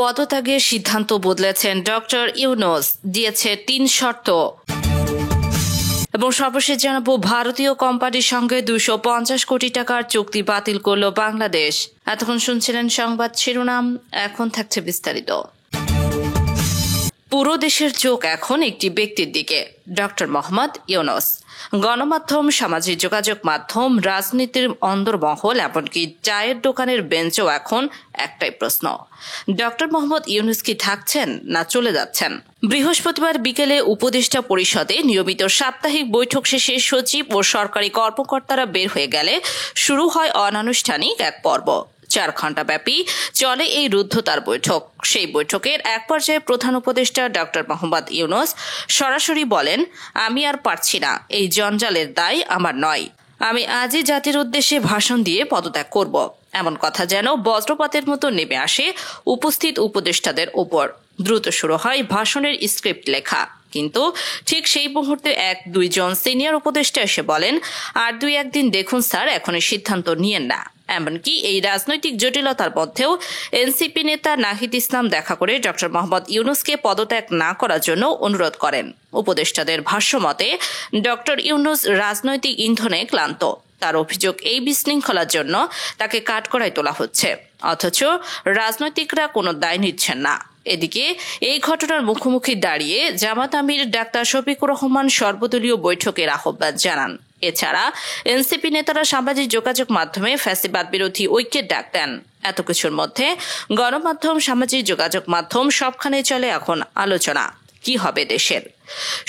পদত্যাগের সিদ্ধান্ত বদলেছেন ডক্টর ইউনূস, দিয়েছে ৩ শর্ত। এবং সর্বশেষ জানাবো, ভারতীয় কোম্পানির সঙ্গে ২৫০ কোটি টাকার চুক্তি বাতিল করল বাংলাদেশ। এতক্ষণ শুনছিলেন সংবাদ শিরোনাম, এখন থাকছে বিস্তারিত। পুরো দেশের চোখ এখন একটি ব্যক্তির দিকে, ডক্টর মোহাম্মদ ইউনূস। গণমাধ্যম, সামাজিক যোগাযোগ মাধ্যম, রাজনীতির অন্দরমহল, এমনকি চায়ের দোকানের বেঞ্চেও এখন একটাই প্রশ্ন, ডক্টর মোহাম্মদ ইউনূস কি থাকছেন না চলে যাচ্ছেন? বৃহস্পতিবার বিকেলে উপদেষ্টা পরিষদে নিয়মিত সাপ্তাহিক বৈঠক শেষে সচিব ও সরকারি কর্মকর্তারা বের হয়ে গেলে শুরু হয় অনানুষ্ঠানিক এক পর্ব। 4 ঘণ্টা ব্যাপী চলে এই রুদ্ধতার বৈঠক। সেই বৈঠকের এক পর্যায়ে প্রধান উপদেষ্টা ডক্টর মোহাম্মদ ইউনূস সরাসরি বলেন, আমি আর পারছি না, এই জঞ্জালের দায় আমার নয়। আমি আজই জাতির উদ্দেশ্যে ভাষণ দিয়ে পদত্যাগ করব। এমন কথা যেন বজ্রপাতের মতো নেমে আসে উপস্থিত উপদেষ্টাদের ওপর। দ্রুত শুরু হয় ভাষণের স্ক্রিপ্ট লেখা, কিন্তু ঠিক সেই মুহূর্তে 1-2 জন সিনিয়র উপদেষ্টা এসে বলেন, আর 2-1 দিন দেখুন স্যার, এখনই সিদ্ধান্ত নিয়েন না। এমনকি এই রাজনৈতিক জটিলতার মধ্যেও এনসিপি নেতা নাহিদ ইসলাম দেখা করে ডক্টর মোহাম্মদ ইউনূসকে পদত্যাগ না করার জন্য অনুরোধ করেন। উপদেষ্টাদের ভাষ্যমতে ডক্টর ইউনূস রাজনৈতিক ইন্ধনে ক্লান্ত। তার অভিযোগ, এই বিশৃঙ্খলার জন্য তাকে কাঠগড়ায় তোলা হচ্ছে, অথচ রাজনৈতিকরা কোনো দায় নিচ্ছেন না। এদিকে এই ঘটনার মুখোমুখি দাঁড়িয়ে জামাত আমির ডাক্তার শফিকুর রহমান সর্বদলীয় বৈঠকের আহ্বান জানান। এছাড়া এনসিপি নেতারা সামাজিক যোগাযোগ মাধ্যমে ফ্যাসিবাদ বিরোধী ঐক্যের ডাক দেন। এত কিছুর মধ্যে গণমাধ্যম, সামাজিক যোগাযোগ মাধ্যম সবখানে চলে এখন আলোচনা, কি হবে দেশের?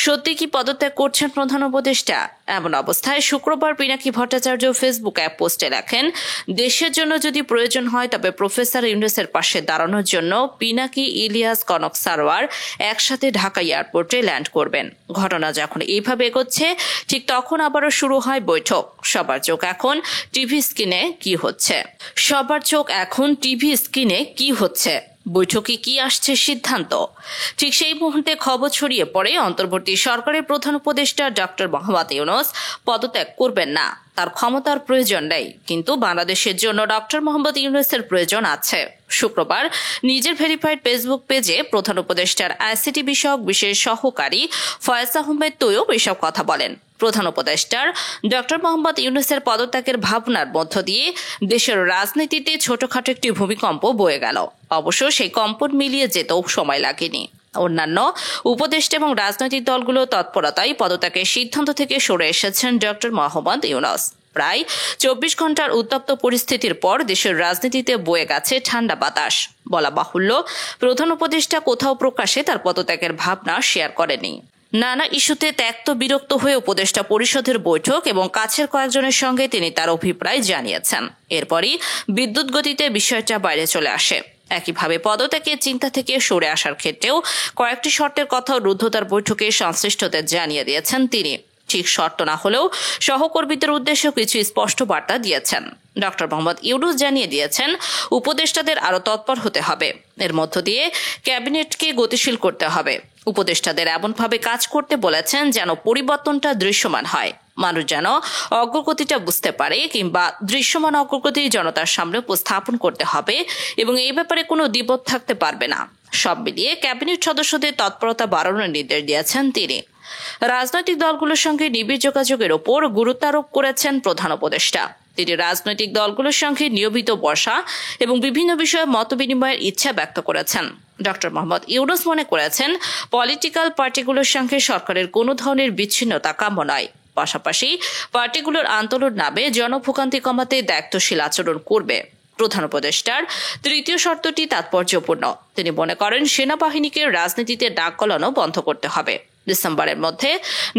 সত্যি কি পদত্যাগ করছেন প্রধান উপদেষ্টা? এমন অবস্থায় শুক্রবার পিনাকি ভট্টাচার্য ফেসবুক অ্যাপ পোস্টে লেখেন, দেশের জন্য যদি প্রয়োজন হয় তবে প্রফেসর ইউনূসের পাশে দাঁড়ানোর জন্য পিনাকি, ইলিয়াস, কনক সারোয়ার একসাথে ঢাকা এয়ারপোর্টে ল্যান্ড করবেন। ঘটনা যখন এইভাবে এগোচ্ছে, ঠিক তখন আবারও শুরু হয় বৈঠক। সবার চোখ এখন টিভি স্ক্রিনে কি হচ্ছে, বৈঠকে কি আসছে সিদ্ধান্ত। ঠিক সেই মুহূর্তে খবর ছড়িয়ে পড়ে অন্তর্বর্তী সরকারের প্রধান উপদেষ্টা ডক্টর মোহাম্মদ ইউনূস পদত্যাগ করবেন না, তার ক্ষমতার প্রয়োজন নেই, কিন্তু বাংলাদেশের জন্য ডক্টর মোহাম্মদ ইউনূসের প্রয়োজন আছে। শুক্রবার নিজের ভেরিফাইড ফেসবুক পেজে প্রধান উপদেষ্টার আইসিটি বিষয়ক বিশেষ সহকারী ফয়েজ আহমেদ তৈয়ব এসব কথা বলেন। প্রধান উপদেষ্টার ডক্টর মোহাম্মদ ইউনূসের পদত্যাগের ভাবনার মধ্য দিয়ে দেশের রাজনীতিতে ছোটখাটো একটি ভূমিকম্প বয়ে গেল। অবশ্য সেই কম্পন মিলিয়ে যেতেও সময় লাগেনি। অন্যান্য উপদেষ্টা এবং রাজনৈতিক দলগুলো তৎপরতায় পদত্যাগের সিদ্ধান্ত থেকে সরে এসেছেন ডক্টর মোহাম্মদ ইউনূস। প্রায় 24 ঘন্টার উত্তপ্ত পরিস্থিতির পর দেশের রাজনীতিতে বয়ে গেছে ঠান্ডা বাতাস। বলা বাহুল্য, প্রধান উপদেষ্টা কোথাও প্রকাশ্যে তার পদত্যাগের ভাবনা শেয়ার করেনি। নানা ইস্যুতে ত্যক্ত বিরক্ত হয়ে উপদেষ্টা পরিষদের বৈঠক এবং কাছের কয়েকজনের সঙ্গে তিনি তার অভিপ্রায় জানিয়েছেন। এরপরই বিদ্যুৎ গতিতে বিষয়টা বাইরে চলে আসে। একইভাবে পদত্যাগের চিন্তা থেকে সরে আসার ক্ষেত্রেও কয়েকটি শর্তের কথাও রুদ্ধতার বৈঠকে সংশ্লিষ্টদের জানিয়ে দিয়েছেন তিনি। ঠিক শর্ত না হলেও সহকর্মীদের উদ্দেশ্যে কিছু স্পষ্ট বার্তা দিয়েছেন। ডক্টর মোহাম্মদ ইউনূস জানিয়ে দিয়েছেন, উপদেষ্টাদের আরও তৎপর হতে হবে। এর মধ্য দিয়ে ক্যাবিনেটকে গতিশীল করতে হবে। উপদেষ্টাদের এমনভাবে কাজ করতে বলেছেন যেন পরিবর্তনটা দৃশ্যমান হয়, মানুষ যেন অগ্রগতিটা বুঝতে পারে, কিংবা দৃশ্যমান অগ্রগতি জনতার সামনে উপস্থাপন করতে হবে এবং এই ব্যাপারে কোনো দ্বিমত থাকতে পারবে না। সব মিলিয়ে ক্যাবিনেট সদস্যদের তৎপরতা বাড়ানোর নির্দেশ দিয়েছেন তিনি। রাজনৈতিক দলগুলোর সঙ্গে নিবিড় যোগাযোগের ওপর গুরুত্ব আরোপ করেছেন প্রধান উপদেষ্টা। তিনি রাজনৈতিক দলগুলোর সঙ্গে নিয়মিত বসা এবং বিভিন্ন বিষয়ে মতবিনিময়ের ইচ্ছা ব্যক্ত করেছেন। ডক্টর মোহাম্মদ ইউনূস মনে করেছেন, পলিটিক্যাল পার্টিগুলোর সঙ্গে সরকারের কোনো ধরনের বিচ্ছিন্নতা কাম্য নয়। পাশাপাশি পার্টিগুলোর আন্দোলন নামে জনভোগান্তি কমাতে দায়িত্বশীল আচরণ করবে। প্রধান উপদেষ্টার তৃতীয় শর্তটি তাৎপর্যপূর্ণ। তিনি মনে করেন, সেনাবাহিনীকে রাজনীতিতে ডাক গলানো বন্ধ করতে হবে। ডিসেম্বরের মধ্যে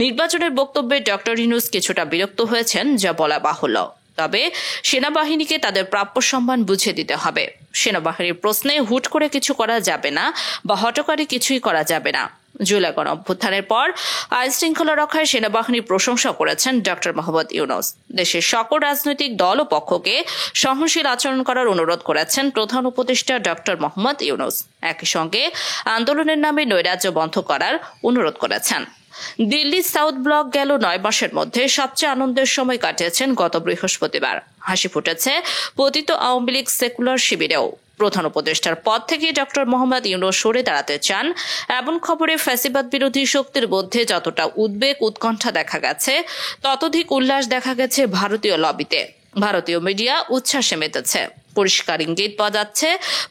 নির্বাচনের বক্তব্যে ডক্টর ইউনূস কিছুটা বিরক্ত হয়েছেন, যা বলা বাহুল্য। তবে সেনাবাহিনীকে তাদের প্রাপ্য সম্মান বুঝিয়ে দিতে হবে। সেনাবাহিনীর প্রশ্নে হুট করে কিছু করা যাবে না বা হঠকারী কিছুই করা যাবে না। জুলাই গণঅভ্যুত্থানের পর আইন শৃঙ্খলা রক্ষায় সেনাবাহিনীর প্রশংসা করেছেন ডক্টর মোহাম্মদ ইউনূস। দেশের সকল রাজনৈতিক দল ও পক্ষকে সহনশীল আচরণ করার অনুরোধ করেছেন প্রধান উপদেষ্টা ডক্টর মোহাম্মদ ইউনূস। একই সঙ্গে আন্দোলনের নামে নৈরাজ্য বন্ধ করার অনুরোধ করেছেন। দিল্লি সাউথ ব্লক গেল 9 মাসের মধ্যে সবচেয়ে আনন্দের সময় কাটিয়েছেন গত বৃহস্পতিবার। হাসি ফুটেছে পতিত আওয়ামী লীগ সেকুলার শিবিরেও। প্রধান উপদেষ্টার পদ থেকে ডক্টর মোহাম্মদ ইউনূস সরে দাঁড়াতে চান এমন খবরে ফ্যাসিবাদ বিরোধী শক্তির মধ্যে যতটা উদ্বেগ উৎকণ্ঠা দেখা গেছে, ততোধিক উল্লাস দেখা গেছে ভারতীয় লবিতে। ভারতীয় মিডিয়া উচ্ছ্বাসে মেতেছে। পরিষ্কার ইঙ্গিত পাওয়া যাচ্ছে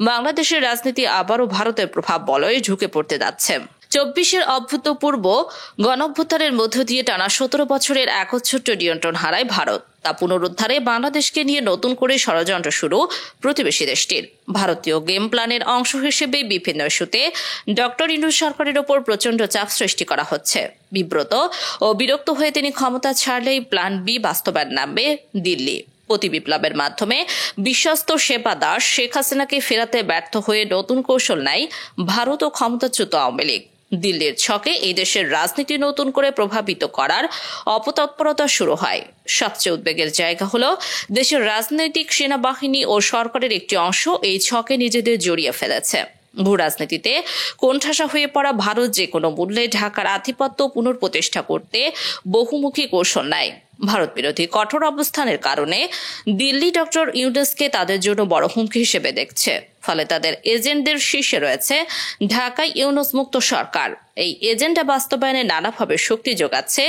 বাংলাদেশের রাজনীতি আবারও ভারতের প্রভাব বলয়ে ঝুঁকে পড়তে যাচ্ছে। 24-এর অভূতপূর্ব গণঅভ্যুত্থানের মধ্য দিয়ে টানা 17 বছরের একচ্ছত্র নিয়ন্ত্রণ হারায় ভারত। তা পুনরুদ্ধারে বাংলাদেশকে নিয়ে নতুন করে ষড়যন্ত্র শুরু প্রতিবেশী দেশটির। ভারতীয় গেম প্ল্যানের অংশ হিসেবে বিভিন্ন ইস্যুতে ডক্টর ইউনূস সরকারের ওপর প্রচণ্ড চাপ সৃষ্টি করা হচ্ছে। বিব্রত ও বিরক্ত হয়ে তিনি ক্ষমতা ছাড়লেই প্ল্যান বি বাস্তবায়ন নামবে দিল্লি। প্রতি বিপ্লবের মাধ্যমে বিশ্বস্ত সেবা দাস শেখ হাসিনাকে ফেরাতে ব্যর্থ হয়ে নতুন কৌশল নেয় ভারত ও ক্ষমতাচ্যুত আওয়ামী লীগ। দিল্লির ছকে এই দেশের রাজনীতি নতুন করে প্রভাবিত করার অপতৎপরতা শুরু হয়। সবচেয়ে উদ্বেগের জায়গা হলো দেশের রাজনৈতিক সেনাবাহিনী ও সরকারের একটি অংশ এই ছকে নিজেদের জড়িয়ে ফেলেছে। ভূ রাজনীতিতে কোণঠাসা হয়ে পড়া ভারত যে কোনো মূল্যে ঢাকার আধিপত্য পুনঃপ্রতিষ্ঠা করতে বহুমুখী কৌশল নেয়। ভারত বিরোধী কঠোর অবস্থানের কারণে দিল্লি ডক্টর ইউনূসকে তাদের জন্য বড় হুমকি হিসেবে দেখছে। ফলে তাদের এজেন্টদের শীর্ষে রয়েছে ঢাকায় ইউনূস মুক্ত সরকার। এই এজেন্ডা বাস্তবায়নে নানাভাবে শক্তি যোগাচ্ছে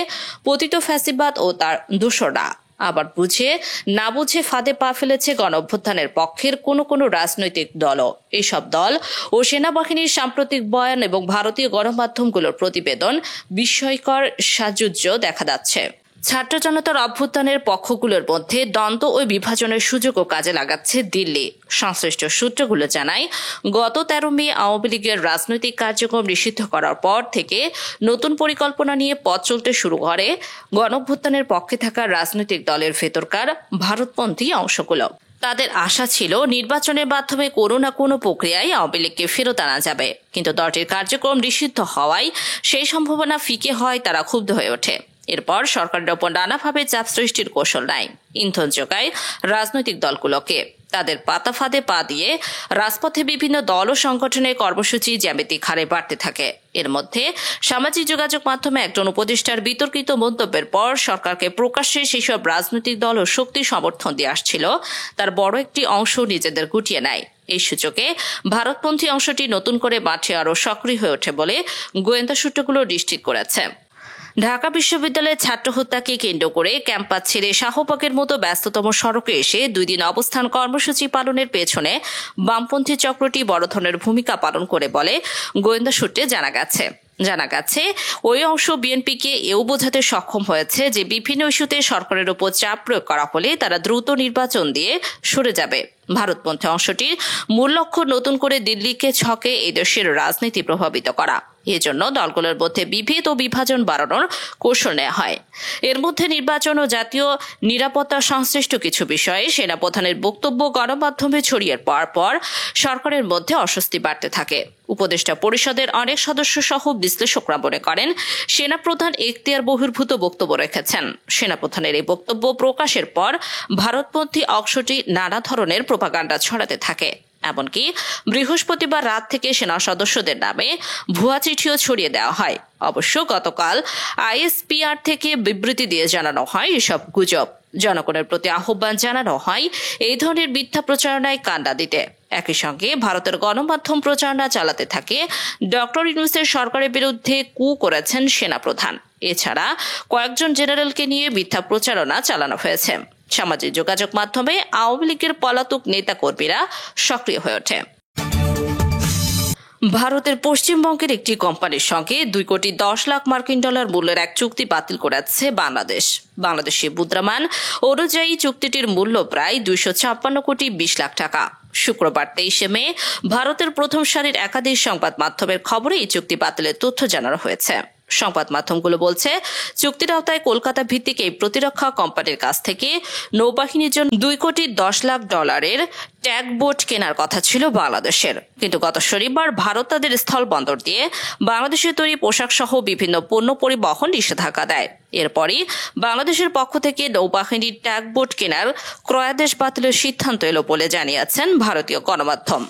পতিত ফ্যাসিবাদ ও তার দোসররা। আবার বুঝে না বুঝে ফাঁদে পা ফেলেছে গণঅভ্যুত্থানের পক্ষের কোনো রাজনৈতিক দলও। এসব দল ও সেনাবাহিনীর সাম্প্রতিক বয়ান এবং ভারতীয় গণমাধ্যমগুলোর প্রতিবেদন বিস্ময়কর সাজুজ্য দেখা যাচ্ছে। ছাত্র জনতার অভ্যুত্থানের পক্ষগুলোর মধ্যে দ্বন্দ্ব ও বিভাজনের সুযোগও কাজে লাগাচ্ছে দিল্লি। সংশ্লিষ্ট সূত্রগুলো জানায়, গত 13 মে আওয়ামী লীগের রাজনৈতিক কার্যক্রম নিষিদ্ধ করার পর থেকে নতুন পরিকল্পনা নিয়ে পথ চলতে শুরু করে গণঅভ্যুত্থানের পক্ষে থাকা রাজনৈতিক দলের ভেতরকার ভারতপন্থী অংশগুলো। তাদের আশা ছিল নির্বাচনের মাধ্যমে কোনো না কোনো প্রক্রিয়ায় আওয়ামী লীগকে ফেরত আনা যাবে, কিন্তু দলটির কার্যক্রম নিষিদ্ধ হওয়ায় সেই সম্ভাবনা ফিকে হয়। তারা ক্ষুব্ধ হয়ে ওঠে। এরপর সরকারের ওপর নানাভাবে চাপ সৃষ্টির কৌশল নেয়, ইন্ধন যোগায় রাজনৈতিক দলগুলোকে। তাদের পাতা ফাঁদে পা দিয়ে রাজপথে বিভিন্ন দল ও সংগঠনের কর্মসূচি জ্যামিতিক হারে বাড়তে থাকে। এর মধ্যে সামাজিক যোগাযোগ মাধ্যমে একজন উপদেষ্টার বিতর্কিত মন্তব্যের পর সরকারকে প্রকাশ্যে সেসব রাজনৈতিক দল ও শক্তি সমর্থন দিয়ে আসছিল, তার বড় একটি অংশ নিজেদের গুটিয়ে নেয়। এই সূচকে ভারতপন্থী অংশটি নতুন করে মাঠে আরও সক্রিয় হয়ে ওঠে বলে গোয়েন্দা সূত্রগুলো নিশ্চিত করেছে। ঢাকা বিশ্ববিদ্যালয়ের ছাত্র হত্যাকে কেন্দ্র করে ক্যাম্পাস ছেড়ে শাহবাগের মতো ব্যস্ততম সড়কে এসে 2 দিন অবস্থান কর্মসূচি পালনের পেছনে বামপন্থী চক্রটি বড় ধরনের ভূমিকা পালন করে বলে গোয়েন্দা সূত্রে জানা গেছে ওই অংশ বিএনপিকে এও বোঝাতে সক্ষম হয়েছে যে বিভিন্ন ইস্যুতে সরকারের উপর চাপ প্রয়োগ করা হলে তারা দ্রুত নির্বাচন দিয়ে সরে যাবে। ভারতপন্থী অংশটির মূল লক্ষ্য নতুন করে দিল্লিকে ছকে এই দেশের রাজনীতি প্রভাবিত করা। এজন্য দলগুলোর মধ্যে বিভেদ ও বিভাজন বাড়ানোর কৌশল নেওয়া হয়। এর মধ্যে নির্বাচন ও জাতীয় নিরাপত্তা সংশ্লিষ্ট কিছু বিষয়ে সেনাপ্রধানের বক্তব্য গণমাধ্যমে ছড়িয়ে পড়ার পর সরকারের মধ্যে অস্বস্তি বাড়তে থাকে। উপদেষ্টা পরিষদের অনেক সদস্য সহ বিশ্লেষকরা মনে করেন সেনাপ্রধান এখতিয়ার বহির্ভূত বক্তব্য রেখেছেন। সেনাপ্রধানের এই বক্তব্য প্রকাশের পর ভারতপন্থী অংশটি নানা ধরনের প্রোপাগান্ডা ছড়াতে থাকে। এমনকি বৃহস্পতিবার রাত থেকে সেনা সদস্যদের নামে ভুয়া চিঠিও ছড়িয়ে দেওয়া হয়। অবশ্য গতকাল আইএসপিআর থেকে বিবৃতি দিয়ে জানানো হয় এসব গুজব। জনগণের প্রতি আহ্বান জানানো হয় এই ধরনের মিথ্যা প্রচারণায় কান্ডা দিতে। একই সঙ্গে ভারতের গণমাধ্যম প্রচারণা চালাতে থাকে ডক্টর ইউনূসের সরকারের বিরুদ্ধে কু করেছেন সেনাপ্রধান। এছাড়া কয়েকজন জেনারেলকে নিয়ে মিথ্যা প্রচারণা চালানো হয়েছে। সামাজিক যোগাযোগ মাধ্যমে আওয়ামী লীগের পলাতক নেতাকর্মীরা সক্রিয় হয়ে ওঠে। ভারতের পশ্চিমবঙ্গের একটি কোম্পানির সঙ্গে 2 কোটি 10 লাখ মার্কিন ডলার মূল্যের এক চুক্তি বাতিল করেছে বাংলাদেশি মুদ্রামান অনুযায়ী চুক্তিটির মূল্য প্রায় 256 কোটি 20 লাখ টাকা। শুক্রবার 23 মে ভারতের প্রথম সারির একাধিক সংবাদ মাধ্যমের খবরে এই চুক্তি বাতিলের তথ্য জানানো হয়েছে। সংবাদ মাধ্যমগুলো বলছে, চুক্তির আওতায় কলকাতা ভিত্তিক এই প্রতিরক্ষা কোম্পানির কাছ থেকে নৌবাহিনীর জন্য 2 কোটি 10 লাখ ডলারের ট্যাগ বোট কেনার কথা ছিল বাংলাদেশের। কিন্তু গত শনিবার ভারত তাদের স্থলবন্দর দিয়ে বাংলাদেশে তৈরি পোশাক সহ বিভিন্ন পণ্য পরিবহন নিষেধাজ্ঞা দেয়। এরপরই বাংলাদেশের পক্ষ থেকে নৌবাহিনীর ট্যাগ বোট কেনার ক্রয়াদেশ বাতিলের সিদ্ধান্ত এলো বলে জানিয়েছেন ভারতীয় গণমাধ্যম।